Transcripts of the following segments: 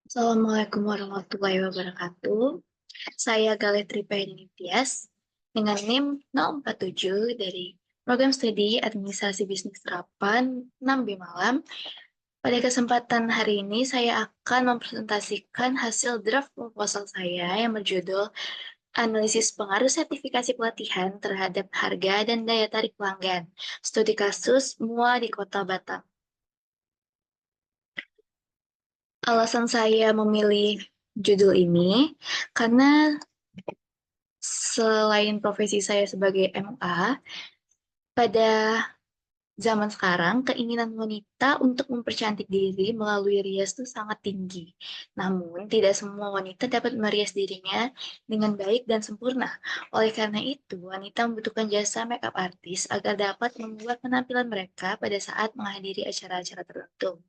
Assalamualaikum warahmatullahi wabarakatuh. Saya Galetri Nitias dengan NIM 047 dari Program Studi Administrasi Bisnis Terapan 6B Malam. Pada kesempatan hari ini saya akan mempresentasikan hasil draft proposal saya yang berjudul Analisis Pengaruh Sertifikasi Pelatihan terhadap Harga dan Daya Tarik Pelanggan. Studi kasus MUA di Kota Batam. Alasan saya memilih judul ini karena selain profesi saya sebagai MA, pada zaman sekarang keinginan wanita untuk mempercantik diri melalui rias itu sangat tinggi. Namun, tidak semua wanita dapat merias dirinya dengan baik dan sempurna. Oleh karena itu, wanita membutuhkan jasa makeup artist agar dapat membuat penampilan mereka pada saat menghadiri acara-acara tertentu.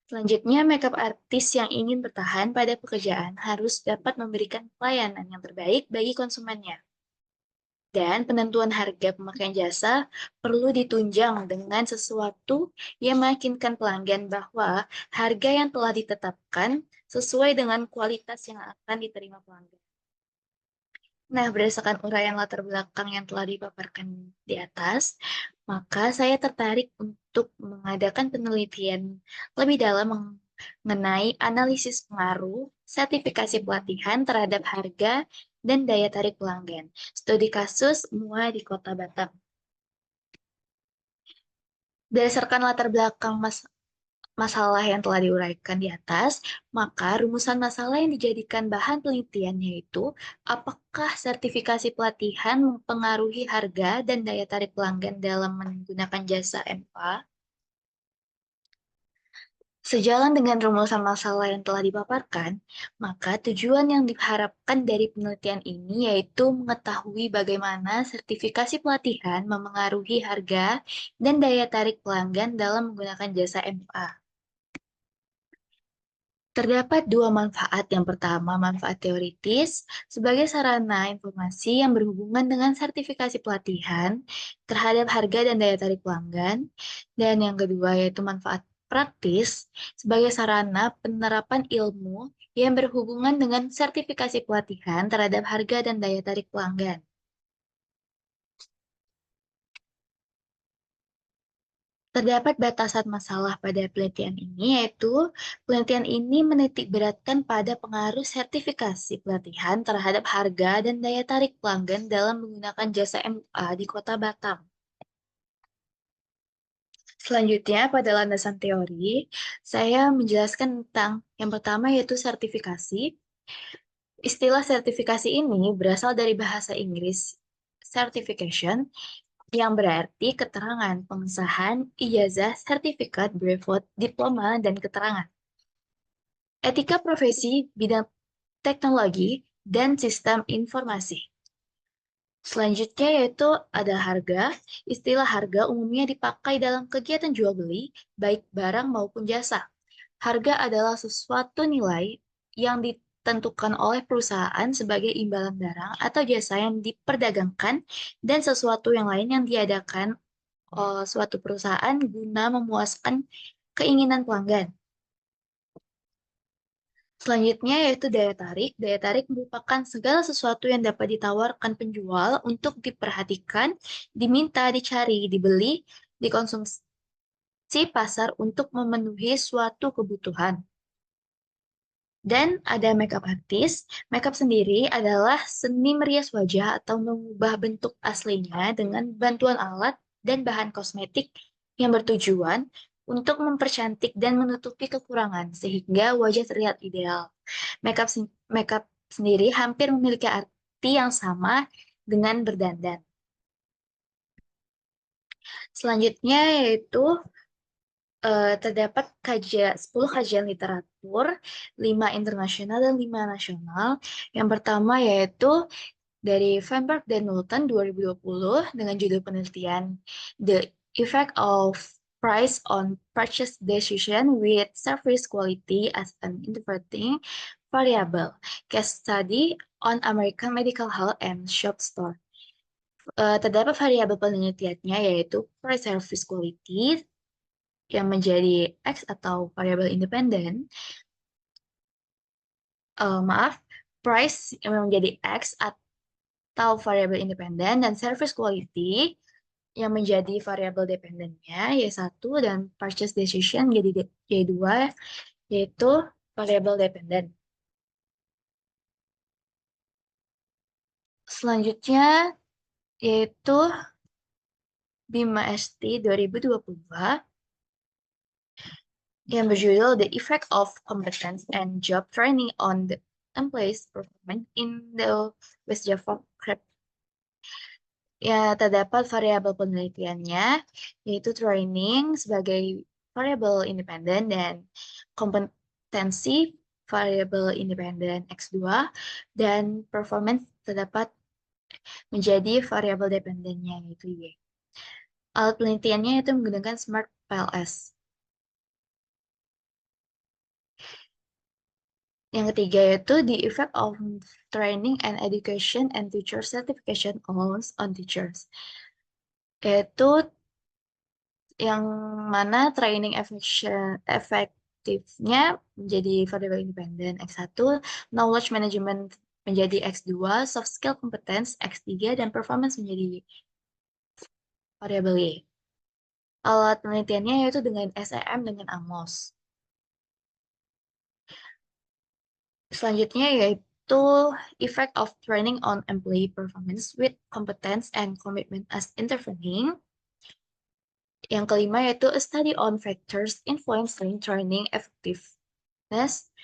Selanjutnya, makeup artis yang ingin bertahan pada pekerjaan harus dapat memberikan pelayanan yang terbaik bagi konsumennya. Dan penentuan harga pemakaian jasa perlu ditunjang dengan sesuatu yang meyakinkan pelanggan bahwa harga yang telah ditetapkan sesuai dengan kualitas yang akan diterima pelanggan. Nah, berdasarkan uraian latar belakang yang telah dipaparkan di atas, maka saya tertarik untuk mengadakan penelitian lebih dalam mengenai analisis pengaruh sertifikasi pelatihan terhadap harga dan daya tarik pelanggan. Studi kasus MUA di Kota Batam. Berdasarkan latar belakang masalah yang telah diuraikan di atas, maka rumusan masalah yang dijadikan bahan penelitian yaitu apakah sertifikasi pelatihan mempengaruhi harga dan daya tarik pelanggan dalam menggunakan jasa MA? Sejalan dengan rumusan masalah yang telah dipaparkan, maka tujuan yang diharapkan dari penelitian ini yaitu mengetahui bagaimana sertifikasi pelatihan memengaruhi harga dan daya tarik pelanggan dalam menggunakan jasa MA. Terdapat dua manfaat. Yang pertama, manfaat teoritis sebagai sarana informasi yang berhubungan dengan sertifikasi pelatihan terhadap harga dan daya tarik pelanggan. Dan yang kedua yaitu manfaat praktis sebagai sarana penerapan ilmu yang berhubungan dengan sertifikasi pelatihan terhadap harga dan daya tarik pelanggan. Terdapat batasan masalah pada penelitian ini, yaitu penelitian ini menitik beratkan pada pengaruh sertifikasi pelatihan terhadap harga dan daya tarik pelanggan dalam menggunakan jasa MA di Kota Batam. Selanjutnya, pada landasan teori, saya menjelaskan tentang yang pertama yaitu sertifikasi. Istilah sertifikasi ini berasal dari bahasa Inggris certification yang berarti keterangan, pengesahan, ijazah, sertifikat, brevet, diploma, dan keterangan. Etika profesi bidang teknologi dan sistem informasi. Selanjutnya yaitu ada harga. Istilah harga umumnya dipakai dalam kegiatan jual beli, baik barang maupun jasa. Harga adalah sesuatu nilai yang ditentukan oleh perusahaan sebagai imbalan barang atau jasa yang diperdagangkan dan sesuatu yang lain yang diadakan suatu perusahaan guna memuaskan keinginan pelanggan. Selanjutnya yaitu daya tarik. Daya tarik merupakan segala sesuatu yang dapat ditawarkan penjual untuk diperhatikan, diminta, dicari, dibeli, dikonsumsi pasar untuk memenuhi suatu kebutuhan. Dan ada makeup artist. Makeup sendiri adalah seni merias wajah atau mengubah bentuk aslinya dengan bantuan alat dan bahan kosmetik yang bertujuan untuk mempercantik dan menutupi kekurangan sehingga wajah terlihat ideal. Makeup sendiri hampir memiliki arti yang sama dengan berdandan. Selanjutnya yaitu terdapat 10 kajian literatur, 5 internasional dan 5 nasional. Yang pertama yaitu dari Feinberg dan Knowlton 2020 dengan judul penelitian The Effect of Price on Purchase Decision with Service Quality as an Interpreting Variable. Case Study on American Medical Health and Shop Store. Terdapat variabel penelitiannya yaitu Price Service Quality yang menjadi X atau variabel independen, Maaf, price yang menjadi X atau variabel independen, dan service quality yang menjadi variabel dependennya Y1, dan purchase decision jadi Y2, yaitu variabel dependen. Selanjutnya yaitu BIMA ST 2022 yang berjudul The Effect of Competence and Job Training on the Employees' Performance in the West Java Crypt. Ya, terdapat variabel penelitiannya, yaitu training sebagai variabel independen dan kompetensi variabel independen X2, dan performance terdapat menjadi variabel dependennya, yaitu Y. Alat penelitiannya itu menggunakan Smart PLS. Yang ketiga yaitu the effect of training and education and teacher certification on teachers. Yaitu yang mana training efektifnya menjadi variabel independen X1, knowledge management menjadi X2, soft skill competence X3, dan performance menjadi variabel Y. Alat penelitiannya yaitu dengan SEM dengan AMOS. Selanjutnya yaitu effect of training on employee performance with competence and commitment as intervening. Yang kelima yaitu a study on factors influencing training effectiveness.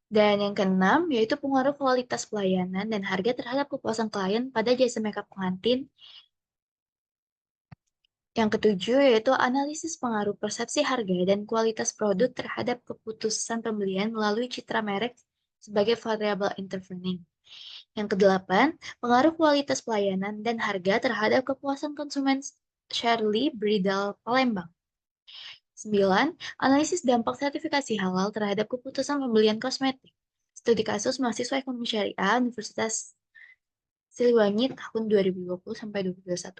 Dan yang keenam yaitu pengaruh kualitas pelayanan dan harga terhadap kepuasan klien pada jasa makeup pengantin. Yang ketujuh yaitu analisis pengaruh persepsi harga dan kualitas produk terhadap keputusan pembelian melalui citra merek sebagai variabel intervening. Yang kedelapan, pengaruh kualitas pelayanan dan harga terhadap kepuasan konsumen. Shirley Bridal, Palembang. 9. Analisis dampak sertifikasi halal terhadap keputusan pembelian kosmetik. Studi kasus mahasiswa ekonomi syariah Universitas Siliwangi tahun 2020 sampai 2021.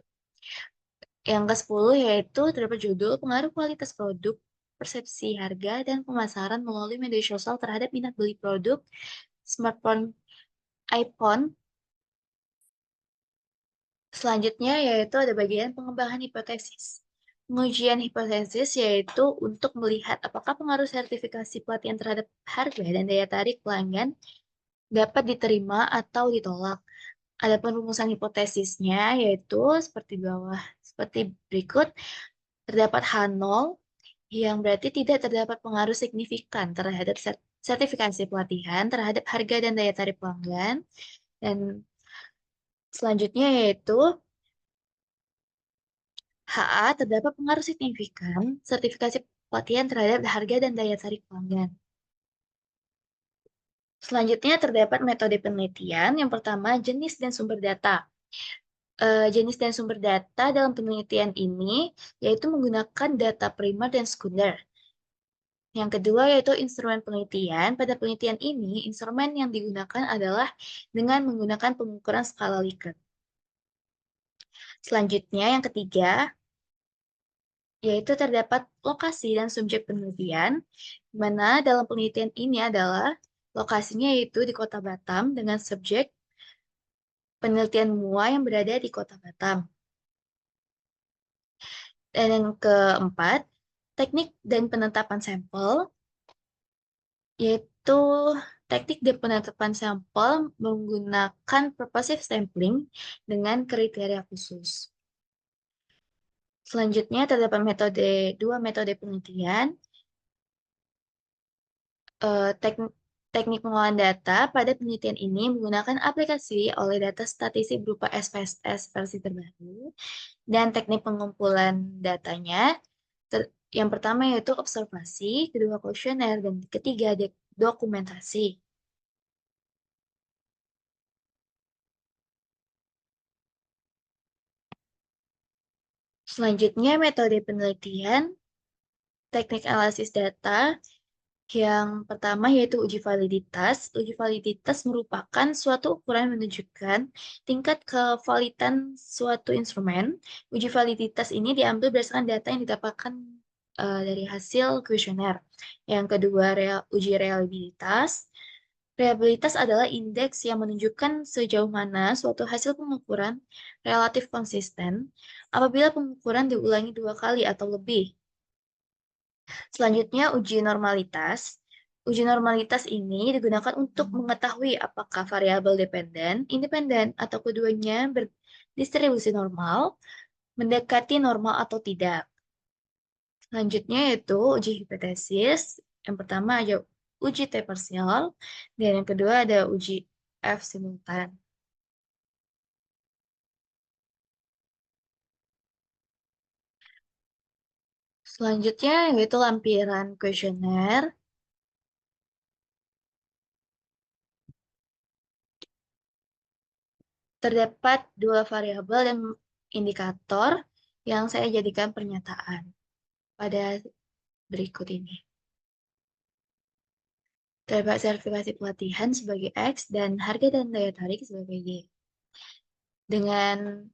Yang ke-10 yaitu terdapat judul pengaruh kualitas produk, persepsi harga, dan pemasaran melalui media sosial terhadap minat beli produk smartphone iPhone. Selanjutnya yaitu ada bagian pengembangan hipotesis. Pengujian hipotesis yaitu untuk melihat apakah pengaruh sertifikasi pelatihan terhadap harga dan daya tarik pelanggan dapat diterima atau ditolak. Adapun rumusan hipotesisnya yaitu seperti berikut. Terdapat H0 yang berarti tidak terdapat pengaruh signifikan terhadap sertifikasi pelatihan terhadap harga dan daya tarik pelanggan. Dan selanjutnya yaitu HA terdapat pengaruh signifikan sertifikasi pelatihan terhadap harga dan daya tarik pelanggan. Selanjutnya terdapat metode penelitian. Yang pertama, jenis dan sumber data. Jenis dan sumber data dalam penelitian ini yaitu menggunakan data primer dan sekunder. Yang kedua yaitu instrumen penelitian. Pada penelitian ini, instrumen yang digunakan adalah dengan menggunakan pengukuran skala Likert. Selanjutnya, yang ketiga, yaitu terdapat lokasi dan subjek penelitian, di mana dalam penelitian ini adalah lokasinya yaitu di Kota Batam dengan subjek penelitian MUA yang berada di Kota Batam. Dan yang keempat, teknik dan penetapan sampel, yaitu teknik dan penetapan sampel menggunakan purposive sampling dengan kriteria khusus. Selanjutnya terdapat dua metode penelitian. Teknik pengolahan data pada penelitian ini menggunakan aplikasi oleh data statistik berupa SPSS versi terbaru, dan teknik pengumpulan datanya yang pertama yaitu observasi, kedua kuesioner, dan ketiga dokumentasi. Selanjutnya metode penelitian, teknik analisis data. Yang pertama yaitu uji validitas. Uji validitas merupakan suatu ukuran menunjukkan tingkat kevalidan suatu instrumen. Uji validitas ini diambil berdasarkan data yang didapatkan dari hasil kuesioner. Yang kedua, uji reliabilitas. Reliabilitas adalah indeks yang menunjukkan sejauh mana suatu hasil pengukuran relatif konsisten apabila pengukuran diulangi 2 kali atau lebih. Selanjutnya, uji normalitas. Uji normalitas ini digunakan untuk mengetahui apakah variabel dependen, independen, atau keduanya berdistribusi normal, mendekati normal atau tidak. Selanjutnya yaitu uji hipotesis. Yang pertama ada uji T parsial, dan yang kedua ada uji F simultan. Selanjutnya yaitu lampiran kuesioner. Terdapat dua variabel dan indikator yang saya jadikan pernyataan pada berikut ini. Terdapat sertifikasi pelatihan sebagai X dan harga dan daya tarik sebagai Y. Dengan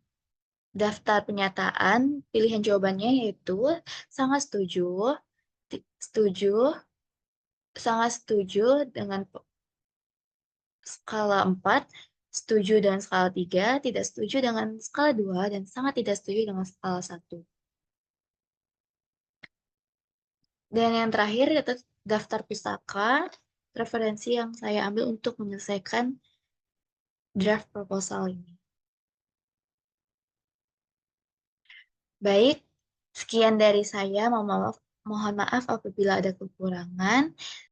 daftar pernyataan, pilihan jawabannya yaitu sangat setuju, setuju, sangat setuju dengan skala 4, setuju dengan skala 3, tidak setuju dengan skala 2, dan sangat tidak setuju dengan skala 1. Dan yang terakhir itu daftar pustaka, referensi yang saya ambil untuk menyelesaikan draft proposal ini. Baik, sekian dari saya. Mohon maaf apabila ada kekurangan.